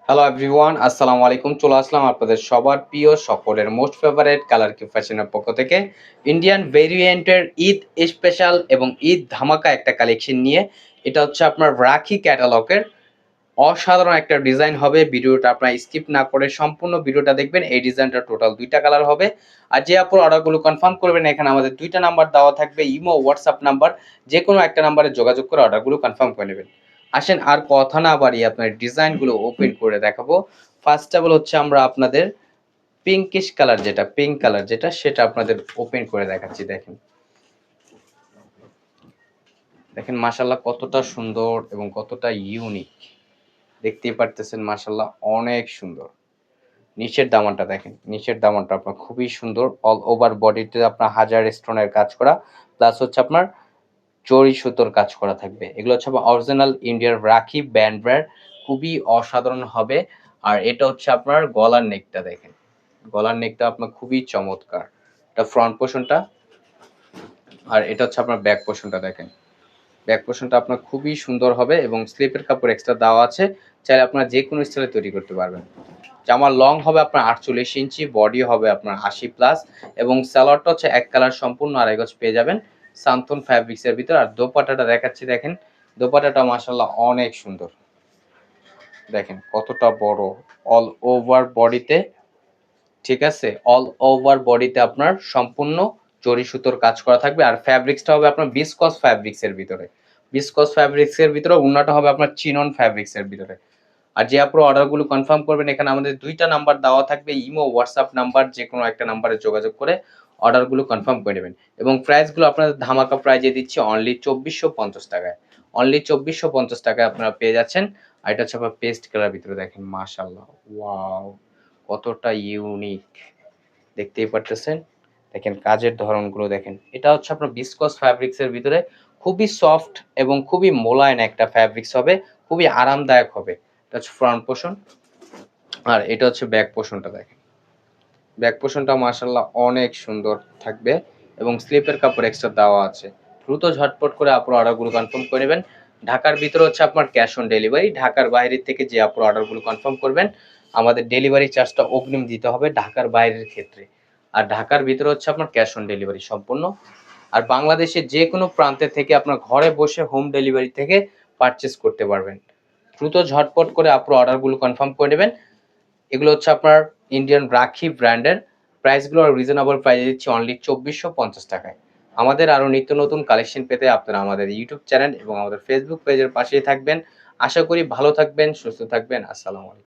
Hello everyone, আসসালামু আলাইকুম। চলে আসলাম আপনাদের সবার প্রিয় সকলের মোস্ট ফেভারেট কালার কিউ ফ্যাশনের পক্ষ থেকে ইন্ডিয়ান ভেরিয়েন্টের ঈদ স্পেশাল এবং ঈদ ধামাকা একটা কালেকশন নিয়ে। এটা হচ্ছে আপনার রাখি ক্যাটালগের অসাধারণ একটা ডিজাইন হবে। ভিডিওটা আপনার স্কিপ না করে সম্পূর্ণ ভিডিওটা দেখবেন। এই ডিজাইনটা টোটাল দুইটা কালার হবে। আর যে আপুর অর্ডারগুলো কনফার্ম করবেন, এখানে আমাদের দুইটা নাম্বার দেওয়া থাকবে, ইমো হোয়াটসঅ্যাপ নাম্বার। যে কোনো একটা নাম্বারে যোগাযোগ করে অর্ডারগুলো কনফার্ম করে নেবেন। আসেন আর কথা না বাড়িয়ে আপনার ডিজাইনগুলো ওপেন করে দেখাবো। ফার্স্ট অফ অল হচ্ছে আমরা আপনাদের পিঙ্কিশ কালার, যেটা পিঙ্ক কালার যেটা, সেটা আপনাদের ওপেন করে দেখাচ্ছি। দেখেন দেখেন মাশাআল্লাহ কতটা সুন্দর এবং কতটা ইউনিক। দেখতেই পারতেছেন মাশাআল্লাহ অনেক সুন্দর। নিচের দামানটা দেখেন, নিচের দামানটা আপনার খুবই সুন্দর। অল ওভার বডিতে আপনার হাজার স্টোনের কাজ করা, প্লাস হচ্ছে আপনার জরি সুতোর কাজ করা থাকবে। এগুলো হচ্ছে অরিজিনাল ইন্ডিয়ার রাখি ব্র্যান্ড, খুবই অসাধারণ হবে। আর এটা হচ্ছে আপনার গলার নেকটা দেখেন, গলার নেকটা আপনার খুবই চমৎকার। এটা ফ্রন্ট পোর্শনটা, আর এটা হচ্ছে আপনার ব্যাক পোর্শনটা দেখেন। ব্যাক পোর্শনটা আপনার খুবই সুন্দর হবে এবং স্লিপের কাপড় এক্সট্রা দেওয়া আছে। চাইলে আপনারা যে কোনো স্টাইলে তৈরি করতে পারবেন। জামার লং হবে আপনার 48 ইঞ্চি, বডি হবে আপনার 80 প্লাস, এবং সালোয়ারটা হচ্ছে এক কালার সম্পূর্ণ আড়াই গজ পেয়ে যাবেন সান্থন ফ্যাব্রিক্সের ভিতর। আর দোপাট্টাটা দেখাচ্ছি দেখেন, দোপাট্টাটা মাশাআল্লাহ অনেক সুন্দর। দেখেন কতটা বড়, অল ওভার বডিতে, ঠিক আছে, অল ওভার বডিতে আপনার সম্পূর্ণ জরি সুতোর কাজ করা থাকবে। আর ফ্যাব্রিক্সটা হবে আপনার বিসকস ফ্যাব্রিক্সের ভিতরে, বিসকস ফ্যাব্রিক্সের ভিতরে। উন্নাটা হবে আপনার চিনন ফ্যাব্রিক্সের ভিতরে। আর যে আপনার অর্ডারগুলো কনফার্ম করবেন, এখানে আমাদের দুইটা নাম্বার দেওয়া থাকবে, ইমো হোয়াটসঅ্যাপ নাম্বার। যে কোনো একটা নাম্বারে যোগাযোগ করে অর্ডারগুলো কনফার্ম করে নেবেন। এবং প্রাইসগুলো আপনাদের ধামাকা প্রাইজে দিচ্ছি অনলি 2450 টাকায়। অনলি 2450 টাকায় আপনারা পেয়ে যাচ্ছেন। আর এটা হচ্ছে আপনার পেস্ট কালার ভিতরে। দেখেন মাশাআল্লাহ, ওয়াও কতটা ইউনিক, দেখতেই পারতেছেন। দেখেন কাজের ধরনগুলো দেখেন। এটা হচ্ছে আপনার বিসকস ফ্যাব্রিক্সের ভিতরে, খুবই সফট এবং খুবই মোলায়েম একটা ফ্যাব্রিক্স হবে, খুবই আরামদায়ক হবে। এটা হচ্ছে ফ্রন্ট পোর্শন, আর এটা হচ্ছে ব্যাক পোর্শনটা দেখেন। ব্যাক পোর্শনটা মাশাআল্লাহ অনেক সুন্দর থাকবে এবং স্লিপের কাপড় এক্সট্রা দেওয়া আছে। দ্রুত ঝটপট করে আপনার অর্ডারগুলো কনফার্ম করে নেবেন। ঢাকার ভিতরে হচ্ছে আপনার ক্যাশ অন ডেলিভারি। ঢাকার বাইরে থেকে যে আপনার অর্ডারগুলো কনফার্ম করবেন, আমাদের ডেলিভারি চার্জটা অগ্রিম দিতে হবে ঢাকার বাইরের ক্ষেত্রে। আর ঢাকার ভিতরে হচ্ছে আপনার ক্যাশ অন ডেলিভারি সম্পূর্ণ। আর বাংলাদেশের যে কোনো প্রান্তে থেকে আপনার ঘরে বসে হোম ডেলিভারি থেকে পারচেস করতে পারবেন। দ্রুত ঝটপট করে আপনার অর্ডারগুলো কনফার্ম করে নেবেন। এগুলো হচ্ছে আপনার ইন্ডিয়ান রাখি ব্র্যান্ডের। প্রাইসগুলো রিজনেবল প্রাইসে দিচ্ছি অনলি 2450 টাকায়। আমাদের আরও নিত্য নতুন কালেকশন পেতে আপনারা আমাদের ইউটিউব চ্যানেল এবং আমাদের ফেসবুক পেজের পাশেই থাকবেন। আশা করি ভালো থাকবেন, সুস্থ থাকবেন। আসসালামু আলাইকুম।